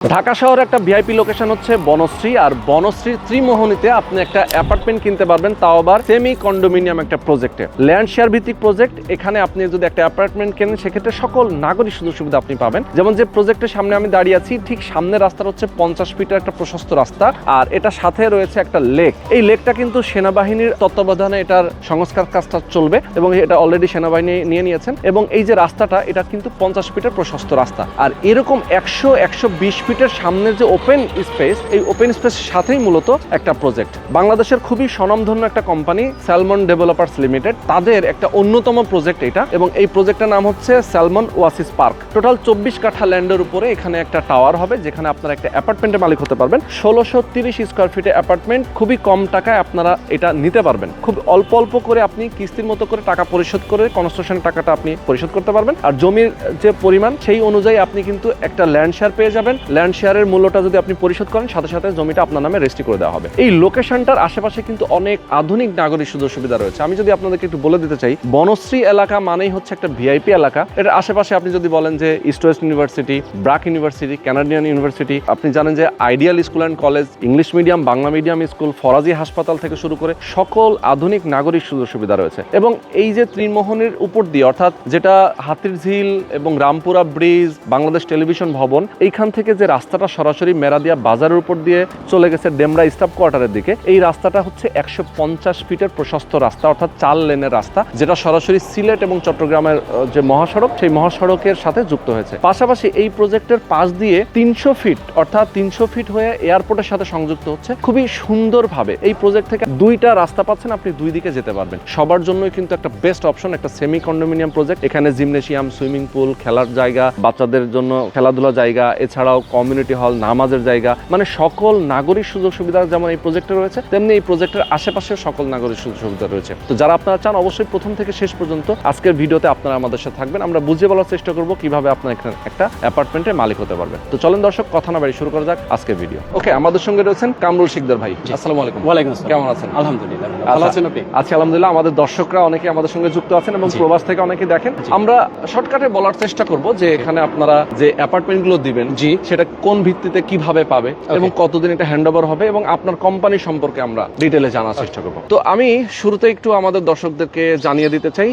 ঢাকা শহরে একটা VIP location হচ্ছে বনশ্রী, আর বনশ্রীর ত্রিমোহনীতে আপনি একটা অ্যাপার্টমেন্ট কিনতে পারবেন, তাও আবার সেমি কন্ডোমিনিয়াম একটা প্রজেক্টে, ল্যান্ড শেয়ার ভিত্তিক প্রজেক্ট। এখানে আপনি যদি একটা অ্যাপার্টমেন্ট কেনেন সেক্ষেত্রে সকল নাগরিক সুযোগ সুবিধা আপনি পাবেন। যেমন যে প্রজেক্টের সামনে আমি দাঁড়িয়ে আছি, ঠিক সামনের রাস্তাটা হচ্ছে 50 ফিটের একটা প্রশস্ত রাস্তা, আর এটা সাথে রয়েছে একটা লেক। এই লেকটা কিন্তু সেনাবাহিনীর তত্ত্বাবধানে এটার সংস্কার কাজটা চলবে এবং এটা অলরেডি সেনাবাহিনী নিয়ে নিয়েছেন। এবং এই যে রাস্তাটা, এটা কিন্তু 50 ফিটের প্রশস্ত রাস্তা, আর এরকম 100-120 ফিটের সামনের যে ওপেন স্পেস, এই ওপেন স্পেসের সাথেই মূলত একটা প্রজেক্ট। বাংলাদেশের খুবই স্বনামধন্য একটা কোম্পানি স্যালমন ডেভেলপার্স লিমিটেড, তাদের একটা অন্যতম প্রজেক্ট এটা, এবং এই প্রজেক্টের নাম হচ্ছে স্যালমন ওয়াসিস পার্ক। টোটাল 24 কাঠা ল্যান্ডের উপরে এখানে একটা টাওয়ার হবে, যেখানে আপনারা একটা অ্যাপার্টমেন্টের মালিক হতে পারবেন। 1630 স্কোয়ার ফিটের অ্যাপার্টমেন্ট, খুবই কম টাকায় আপনারা এটা নিতে পারবেন। খুব অল্প অল্প করে আপনি কিস্তির মতো করে টাকা পরিশোধ করে কনস্ট্রাকশনের টাকাটা আপনি পরিশোধ করতে পারবেন। আর জমির যে পরিমাণ, সেই অনুযায়ী আপনি কিন্তু একটা ল্যান্ড শেয়ার পেয়ে যাবেন। ল্যান্ড শেয়ারের মূল্যটা যদি আপনি পরিশোধ করেন, সাথে সাথে জমিটা আপনার নামে রেজিস্ট্রি করে দেওয়া হবে। এই লোকেশনটার আশেপাশে কিন্তু অনেক আধুনিক নাগরিক সুযোগ সুবিধা রয়েছে। আমি যদি আপনাদেরকে একটু বলে দিতে চাই, বনশ্রী এলাকা মানেই হচ্ছে একটা ভিআইপি এলাকা। এর আশেপাশে আপনি যদি বলেন যে east West university, BRAC university, Canadian university, আপনি জানেন যে ideal school and college, English medium, Bangla medium school, Faraji হাসপাতাল থেকে শুরু করে সকল আধুনিক নাগরিক সুযোগ সুবিধা রয়েছে। এবং এই যে ত্রিমোহনীর উপর দিয়ে, অর্থাৎ যেটা হাতির ঝিল এবং রামপুরা ব্রিজ, বাংলাদেশ টেলিভিশন ভবন, এইখান থেকে যে রাস্তাটা সরাসরি মেরাদিয়া বাজারের উপর দিয়ে চলে গেছে ডেমরা স্টাফ কোয়ার্টারের দিকে, এই রাস্তাটা হচ্ছে 150 ফিটের প্রশস্ত রাস্তা, অর্থাৎ 4 লেনের রাস্তা, যেটা সরাসরি সিলেট এবং চট্টগ্রামের যে মহাসড়ক, সেই মহাসড়কের সাথে যুক্ত হয়েছে। পাশাপাশি এই প্রজেক্টের পাশ দিয়ে 300 ফিট, অর্থাৎ 300 ফিট হয়ে এয়ারপোর্টের সাথে সংযুক্ত হচ্ছে। খুবই সুন্দরভাবে এই প্রজেক্ট থেকে 2টা রাস্তা পাচ্ছেন, আপনি 2 দিকে যেতে পারবেন। সবার জন্যই কিন্তু একটা বেস্ট অপশন, একটা সেমি কন্ডোমিনিয়াম প্রজেক্ট। এখানে জিমনেশিয়াম, সুইমিং পুল, খেলার জায়গা, বাচ্চাদের জন্য খেলাধুলা জায়গা, এছাড়াও কমিউনিটি হল, নামাজের জায়গা, মানে সকল নাগরিক সুযোগ সুবিধা যেমন এই প্রজেক্টে রয়েছে, তেমনি এই প্রজেক্টের আশেপাশে সকল নাগরিক সুযোগ সুবিধা রয়েছে। তো যারা আপনারা চান, অবশ্যই প্রথম থেকে শেষ পর্যন্ত আজকের ভিডিওতে আপনারা আমাদের সাথে থাকবেন। আমরা বুঝিয়ে বলার চেষ্টা করব কিভাবে আপনারা এখানে একটা অ্যাপার্টমেন্টের মালিক হতে পারবেন। তো চলেন দর্শক, কথা না বাড়ি শুরু করা যাক আজকের ভিডিও। ওকে, আমাদের সঙ্গে রয়েছেন কামরুল শিকদার ভাই। আসসালামু আলাইকুম। ওয়ালাইকুম আসসালাম। কেমন আছেন? আলহামদুলিল্লাহ। ভালো আছেন আপনি? আছি আলহামদুলিল্লাহ। আমাদের দর্শকরা অনেকে আমাদের সঙ্গে যুক্ত আছেন এবং প্রবাস থেকে অনেকে দেখেন। আমরা শর্টকাটে বলার চেষ্টা করব যে এখানে আপনারা যে অ্যাপার্টমেন্টগুলো দিবেন, জি, সেটা কোন ভিত্তিতে কিভাবে পাবে এবং কতদিন এটা হ্যান্ডওভার হবে, এবং আপনার কোম্পানি সম্পর্কে আমরা ডিটেইলে জানার চেষ্টা করব। তো আমি শুরুতে একটু আমাদের দর্শকদেরকে জানিয়ে দিতে চাই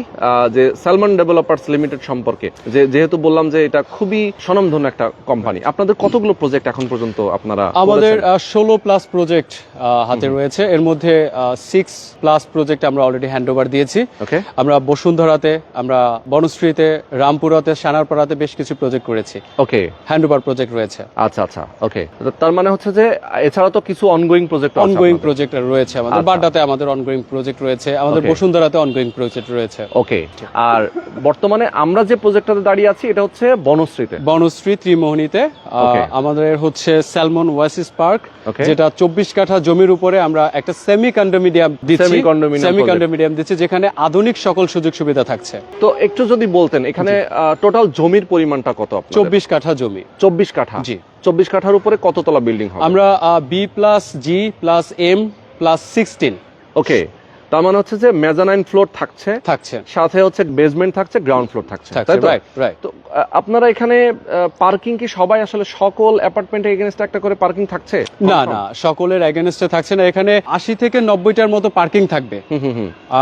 যে স্যালমন ডেভেলপার্স লিমিটেড সম্পর্কে, যেহেতু বললাম যে এটা খুবই স্বনামধন্য একটা কোম্পানি। আপনাদের কতগুলো প্রজেক্ট এখন পর্যন্ত আপনারা? আমাদের 16+ প্রজেক্ট হাতে রয়েছে। এর মধ্যে 6+ প্রজেক্ট আমরা অলরেডি হ্যান্ডওভার দিয়েছি। ওকে, আমরা বসুন্ধরাতে, আমরা বনশ্রীতে, রামপুরাতে, সানারপাড়াতে বেশ কিছু প্রজেক্ট করেছি। ওকে, হ্যান্ডওভার প্রজেক্ট রয়েছে। আচ্ছা আচ্ছা, ওকে। তার মানে হচ্ছে যে এছাড়া তো কিছু অনগোয়িং প্রজেক্ট রয়েছে আমাদের। বাড্ডাতে আমাদের অনগোয়িং প্রজেক্ট রয়েছে, আমাদের বসুন্ধরাতে অনগোয়িং প্রজেক্ট রয়েছে। ওকে, আর বর্তমানে আমরা যে প্রজেক্টটাতে দাঁড়িয়ে আছি, এটা হচ্ছে বনশ্রীতে, বনশ্রী ত্রিমোহনীতে। আমাদের হচ্ছে স্যালমন ওয়াসিস পার্ক, যেটা 24 কাঠা জমির উপরে আমরা একটা সেমি কন্ডোমিনিয়াম দিচ্ছি, যেখানে আধুনিক সকল সুযোগ সুবিধা থাকছে। তো একটু যদি বলতেন, এখানে টোটাল জমির পরিমাণটা কত? 24 কাঠা জমি। 24 কাঠা? জি। 24 কাঠার উপরে কততলা বিল্ডিং হবে? আমরা B+G+M+16। ওকে, তার মানে হচ্ছে যে মেজানাইন ফ্লোর থাকছে, সাথে হচ্ছে বেসমেন্ট থাকছে, গ্রাউন্ড ফ্লোর থাকছে, তাই তো? রাইট। তো আপনারা এখানে পার্কিং কি সবাই আসলে সকল অ্যাপার্টমেন্টের এগেইনস্টে একটা করে পার্কিং থাকছে? না, সকলের এগেইনস্টে থাকছে না। এখানে 80 থেকে 90টার মতো পার্কিং থাকবে।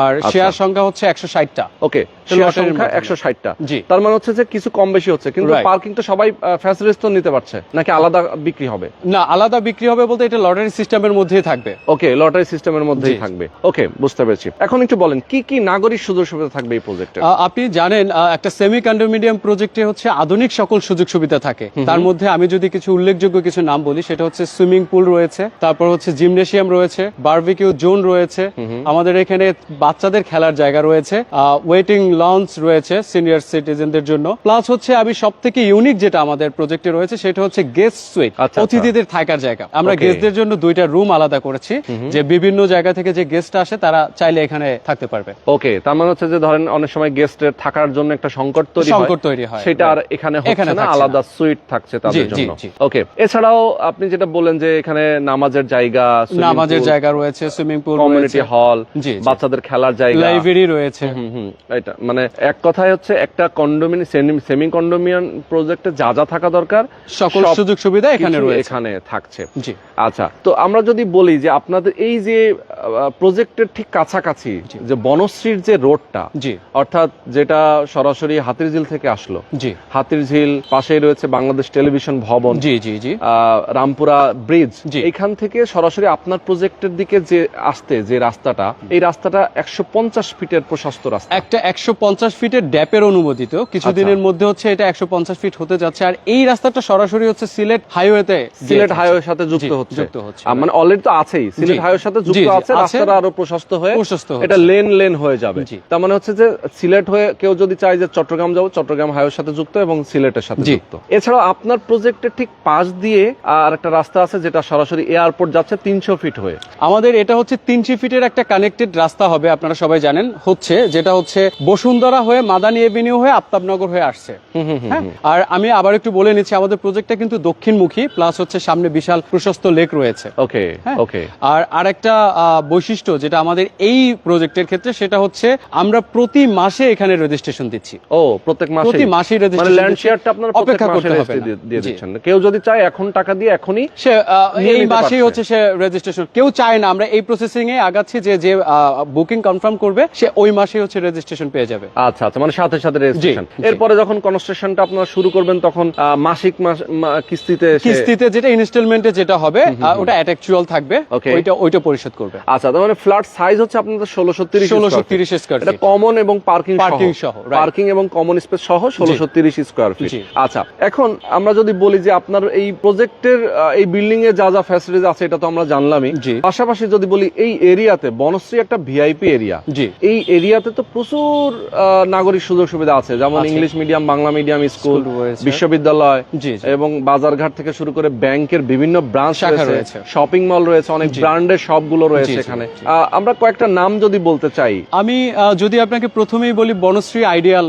আর শেয়ার সংখ্যা হচ্ছে 160টা। ওকে, শেয়ার সংখ্যা 160টা। জি। তার মানে হচ্ছে যে কিছু কম বেশি হচ্ছে, কিন্তু পার্কিং তো সবাই ফ্যাসিলিটিস তো নিতে পারছে, নাকি আলাদা বিক্রি হবে? না, আলাদা বিক্রি হবে বলতে এটা লটারি সিস্টেমের মধ্যেই থাকবে। ওকে, লটারি সিস্টেমের মধ্যেই থাকবে। ওকে, বুঝতে পেরেছি। এখন একটু বলেন কি কি নাগরিক সুযোগ সুবিধা থাকবে এই প্রজেক্টে? আপনি জানেন একটা সেমি কন্ডোমিনিয়াম প্রজেক্টে হচ্ছে আধুনিক সকল সুযোগ সুবিধা থাকে। তার মধ্যে আমি যদি কিছু উল্লেখযোগ্য কিছু নাম বলি, সেটা হচ্ছে সুইমিং পুল রয়েছে, তারপর হচ্ছে জিমনেশিয়াম রয়েছে, বারবিকিউ জোন রয়েছে, আমাদের এখানে বাচ্চাদের খেলার জায়গা রয়েছে, ওয়েটিং লঞ্চ রয়েছে সিনিয়র সিটিজেনদের জন্য। প্লাস হচ্ছে আমি সবথেকে ইউনিক যেটা আমাদের প্রজেক্টে রয়েছে, সেটা হচ্ছে গেস্ট সুইট, অতিথিদের থাকার জায়গা। আমরা গেস্টদের জন্য 2টা রুম আলাদা করেছি, যে বিভিন্ন জায়গা থেকে যে গেস্ট আসে তারা চাইলে এখানে থাকতে পারবে। ওকে, তার মানে হচ্ছে যে ধরেন অনেক সময় গেস্টের থাকার জন্য একটা সংকট তৈরি হয়, সেটা আর এখানে হচ্ছে না, আলাদা সুইট থাকছে তাদের জন্য। ওকে, এছাড়াও আপনি যেটা বললেন যে এখানে নামাজের জায়গা রয়েছে, সুইমিং পুল, কমিউনিটি হল, বাচ্চাদের খেলার জায়গা, লাইব্রেরি রয়েছে। এটা মানে এক কথায় হচ্ছে একটা সেমি কন্ডোমিনিয়াম প্রজেক্টে যা যা থাকা দরকার সকল সুযোগ সুবিধা এখানে থাকছে। আচ্ছা, তো আমরা যদি বলি যে আপনাদের এই যে প্রজেক্টের ঠিক কাছাকাছি যে বনশ্রীর যে রোডটা, অর্থাৎ যেটা সরাসরি হাতিরঝিল থেকে আসলো, হাতিরঝিল পাশেই রয়েছে বাংলাদেশ টেলিভিশন ভবন, রামপুরা ব্রিজ, এখান থেকে সরাসরি আপনার প্রজেক্টের দিকে যে আসতে যে রাস্তাটা, এই রাস্তাটা 150 ফিটের প্রশস্ত রাস্তা, একটা 150 ফিটের ড্যাপের অনুমোদিত, কিছুদিনের মধ্যে হচ্ছে এটা 150 ফিট হতে যাচ্ছে। আর এই রাস্তাটা সরাসরি হচ্ছে সিলেট হাইওয়ের সাথে যুক্ত হচ্ছে, মানে অলরেডি তো আছেই, সিলেট হাইওয়ের সাথে যুক্ত আছে, রাস্তাটা আরো প্রশস্ত হয়ে এটা লেন হয়ে যাবে। তার মানে হচ্ছে যে সিলেট হয়ে কেউ যদি চায় যে চট্টগ্রাম যাবো, চট্টগ্রাম হাইওয়ের সাথে যুক্ত এবং সিলেটের সাথে যুক্ত। এছাড়াও আপনার প্রজেক্টের ঠিক পাশ দিয়ে আর একটা রাস্তা আছে যেটা সরাসরি এয়ারপোর্ট যাচ্ছে 300 ফিট হয়ে। আমাদের এটা হচ্ছে 300 ফিটের একটা কানেক্টেড রাস্তা হবে, আপনারা সবাই জানেন, যেটা হচ্ছে বসুন্ধরা হয়ে মাদানী এভিনিউ হয়ে আফতাবনগর হয়ে আসছে। আর আমি আবার একটু বলে নিচ্ছি, আমাদের প্রজেক্টটা কিন্তু দক্ষিণমুখী, প্লাস হচ্ছে সামনে বিশাল প্রশস্ত লেক রয়েছে। ওকে, আর আরেকটা বৈশিষ্ট্য যেটা আমাদের এই প্রজেক্টের ক্ষেত্রে, সেটা হচ্ছে আমরা প্রতি মাসে এখানে রেজিস্ট্রেশন দিচ্ছি। প্রতি মাসেই রেজিস্ট্রেশন, মানে ল্যান্ড শেয়ারটা আপনারা অপেক্ষা করতে হবে দিয়ে দিচ্ছেন। কেউ যদি চায় এখন টাকা দিয়ে এখনই সে এই মাসেই হচ্ছে সে রেজিস্ট্রেশন, কেউ চায় না, আমরা এই প্রসেসিং এ আগাচ্ছি যে বুকিং কনফার্ম করবে সে ওই মাসেই হচ্ছে রেজিস্ট্রেশন পেয়ে যাবে। আচ্ছা, মানে সাথে রেজিস্ট্রেশন। এরপরে যখন কনস্ট্রাকশনটা আপনারা শুরু করবেন তখন মাসিক কিস্তিতে যেটা ইনস্টলমেন্টে যেটা হবে ওটা অ্যাকচুয়াল থাকবে, ওইটা পরিশোধ করবে। আচ্ছা, তার মানে ফ্ল্যাট সাইজ হচ্ছে আপনাদের 1630 স্কয়ার ফিট, এটা কমন এবং পার্কিং সহ, পার্কিং এবং কমন স্পেস সহ 1630 স্কয়ার ফিট। আচ্ছা, এখন আমরা যদি বলি যে আপনার এই প্রজেক্টের এই বিল্ডিং এ যা যা ফ্যাসিলিটিস আছে এটা তো আমরা জানলামই, পাশাপাশি যদি বলি এই এরিয়াতে বনশ্রী একটা ভিআইপি এরিয়া, এই এরিয়াতে তো প্রচুর নাগরিক সুযোগ সুবিধা আছে, যেমন English medium, Bangla medium school, বিশ্ববিদ্যালয় এবং বাজারঘাট থেকে শুরু করে ব্যাংকের বিভিন্ন ব্রাঞ্চ রয়েছে, শপিং মল রয়েছে, অনেক ব্র্যান্ডের সবগুলো রয়েছে এখানে। আমরা কয়েকটা নাম যদি বলতে চাই, আমি যদি আপনাকে প্রথমেই বলি, Banasree ideal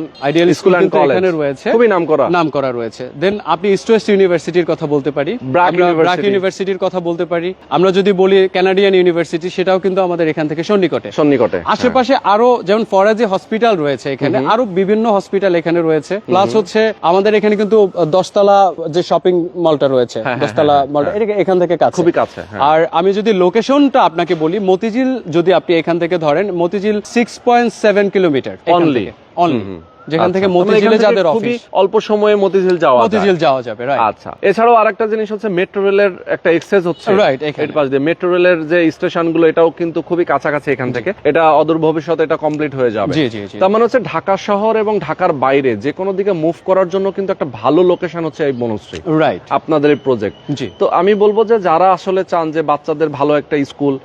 school and college এখানে রয়েছে, খুবই নাম করা রয়েছে। দেন আপনি ইস্ট ওয়েস্ট ইউনিভার্সিটির কথা বলতে পারি, ব্র্যাক ইউনিভার্সিটির কথা বলতে পারি। আমরা যদি বলি কানাডিয়ান ইউনিভার্সিটি, সেটাও কিন্তু আমাদের এখান থেকে সন্নিকটে। আশেপাশে আরো যেমন ফরাজি হসপিটাল রয়েছে, এখানে আরো বিভিন্ন হসপিটাল এখানে রয়েছে, প্লাস হচ্ছে আমাদের এখানে কিন্তু 10তলা যে শপিং মলটা রয়েছে, 10তলা মলটা এখান থেকে খুবই কাছে। আর আমি যদি লোকেশনটা আপনাকে বলি, মতিঝিল যদি আপনি এখান থেকে ধরেন, মতিঝিল 6.7 কিলোমিটার অনলি, যেখান থেকে মতিঝিলে যাদের অফিস, অল্প সময়ে মতিঝিল যাওয়া যাবে। আচ্ছা, এছাড়াও আরেকটা জিনিস হচ্ছে মেট্রো রেলের একটা এক্সেস হচ্ছে, এর পাশ দিয়ে মেট্রো রেলের যে স্টেশনগুলো, এটাও কিন্তু খুবই কাছাকাছি এখান থেকে, এটা অদূর ভবিষ্যতে এটা কমপ্লিট হয়ে যাবে। তার মানে হচ্ছে ঢাকা শহর এবং ঢাকার বাইরে যে কোনো দিকে মুভ করার জন্য কিন্তু একটা ভালো লোকেশন হচ্ছে এই বনশ্রী, আপনাদের এই প্রজেক্ট। তো আমি বলবো যে যারা আসলে চান যে বাচ্চাদের ভালো একটা স্কুল,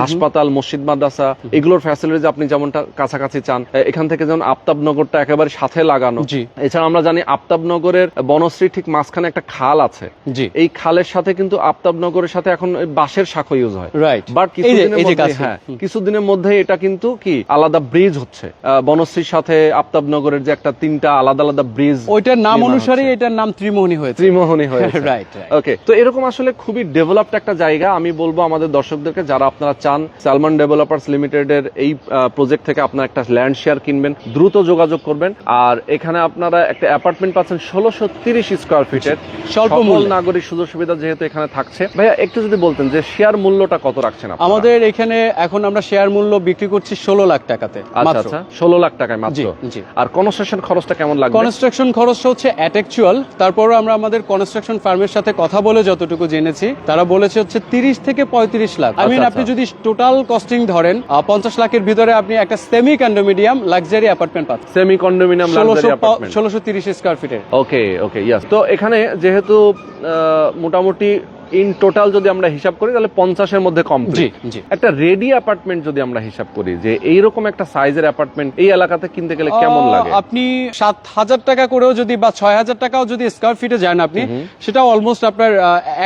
হাসপাতাল, মসজিদ, মাদ্রাসা, এগুলোর ফ্যাসিলিটিস আপনি যেমনটা কাছাকাছি চান, এখান থেকে যেমন আফতাবনগরটা একেবারে সাথে লাগানো। এছাড়া আমরা জানি আফতাবনগরের বনশ্রী ঠিক মাঝখানে একটা খাল আছে, এই খালের সাথে কিন্তু আফতাবনগরের সাথে এখন বাঁশের শাখা ইউজ হয়, বাট কিছুদিনের মধ্যে এটা কিন্তু কি আলাদা ব্রিজ হচ্ছে বনশ্রীর সাথে আফতাবনগরের যে একটা 3টা আলাদা ব্রিজ, ওইটার নাম অনুসারে এটার নাম ত্রিমোহনী হয়েছে। ওকে, তো এরকম আসলে খুবই ডেভেলপড একটা জায়গা। আমি বলবো আমাদের দর্শকদেরকে, যারা আপনারা চান সালমান ডেভেলপার্স লিমিটেডের এই প্রজেক্ট থেকে আপনারা একটা ল্যান্ড শেয়ার কিনবেন, দ্রুত যোগাযোগ করবেন। আর এখানে আপনারা একটা অ্যাপার্টমেন্ট পাচ্ছেন 1630 স্কয়ার ফিটের, স্বল্প মূল্য নাগরিক সুযোগ সুবিধা যেহেতু এখানে থাকছে। ভাইয়া একটু যদি বলতেন যে শেয়ার মূল্যটা কত রাখছেন আপনারা? আমাদের এখানে এখন আমরা শেয়ার মূল্য বিক্রি করছি 16 লাখ টাকাতে। আচ্ছা, 16 লাখ টাকায় মাত্র। আর কনস্ট্রাকশন খরচটা কেমন লাগবে? কনস্ট্রাকশন খরচটা হচ্ছে অ্যাকচুয়াল, তারপরও আমরা আমাদের কনস্ট্রাকশন ফার্মের সাথে কথা বলে যতটুকু জেনেছি, তারা বলেছে হচ্ছে 30 থেকে 35 লাখ। আপনি যদি টোটাল কস্টিং ধরেন 50 লাখের ভিতরে আপনি একটা সেমি কন্ডোমিনিয়াম লাক্সারি অ্যাপার্টমেন্ট পাচ্ছেন। Semi condominium luxury apartment 1630 square ফিটের। ওকে, ইয়েস। তো এখানে যেহেতু মোটামুটি ইন টোটাল যদি আমরা হিসাব করি তাহলে 50-এর মধ্যে কমপ্লিট। জি জি। একটা রেডি অ্যাপার্টমেন্ট যদি আমরা হিসাব করি যে এইরকম একটা সাইজের অ্যাপার্টমেন্ট এই এলাকাতে কিনতে গেলে কেমন লাগে? আপনি 7,000 টাকা করেও যদি বা 6,000 টাকাও যদি স্কয়ার ফিটে যান আপনি, সেটা অলমোস্ট আপনার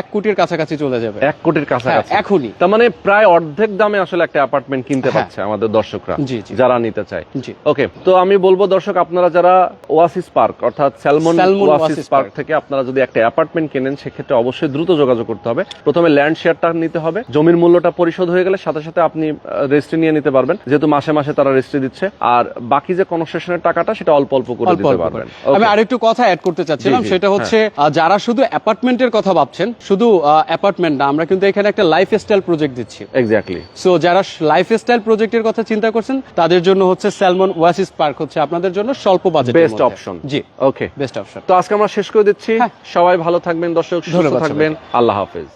1 কোটির কাছাকাছি চলে যাবে। 1 কোটির কাছাকাছি হ্যাঁ, এখনই। তার মানে প্রায় অর্ধেক দামে আসলে একটা অ্যাপার্টমেন্ট কিনতে হ্যাঁ। পারছে আমাদের দর্শকরা জি, জি। যারা নিতে চায়। জি। ওকে, তো আমি বলবো দর্শক, আপনারা যারা ওয়াসিস পার্ক অর্থাৎ স্যালমন ওয়াসিস পার্ক থেকে আপনারা যদি একটা অ্যাপার্টমেন্ট কেনেন সেক্ষেত্রে অবশ্যই দ্রুত যোগাযোগ করতে হবে। প্রথমে ল্যান্ড শেয়ারটা নিতে হবে, জমির মূল্যটা পরিশোধ হয়ে গেলে সাথে সাথে আপনি রেজিস্ট্রি নিয়ে নিতে পারবেন, যেহেতু মাসে মাসে তারা রেজিস্ট্রি দিচ্ছে। আর বাকি যে কনস্ট্রাকশনের টাকাটা সেটা অল্প অল্প করে অল্প দিতে অল্প পারবেন। করে। আমি আরেকটু কথা অ্যাড করতে চাচ্ছিলাম, জি, জি, সেটা হচ্ছে যারা শুধু অ্যাপার্টমেন্টের কথা ভাবছেন, শুধু অ্যাপার্টমেন্ট না, আমরা কিন্তু এখানে একটা লাইফস্টাইল প্রজেক্ট দিচ্ছি। এক্স্যাক্টলি। সো যারা লাইফস্টাইল প্রজেক্টের কথা চিন্তা করছেন তাদের জন্য হচ্ছে স্যালমন ওয়াসিস পার্ক হচ্ছে আপনাদের জন্য স্বল্প বাজেটের বেস্ট অপশন। জি, ওকে, বেস্ট অপশন। তো আজকে আমরা শেষ করে দিচ্ছি। হ্যাঁ। সবাই ভালো থাকবেন দর্শক, সুস্থ ধন্যবাদ থাকবেন। আল্লাহ হাফেজ।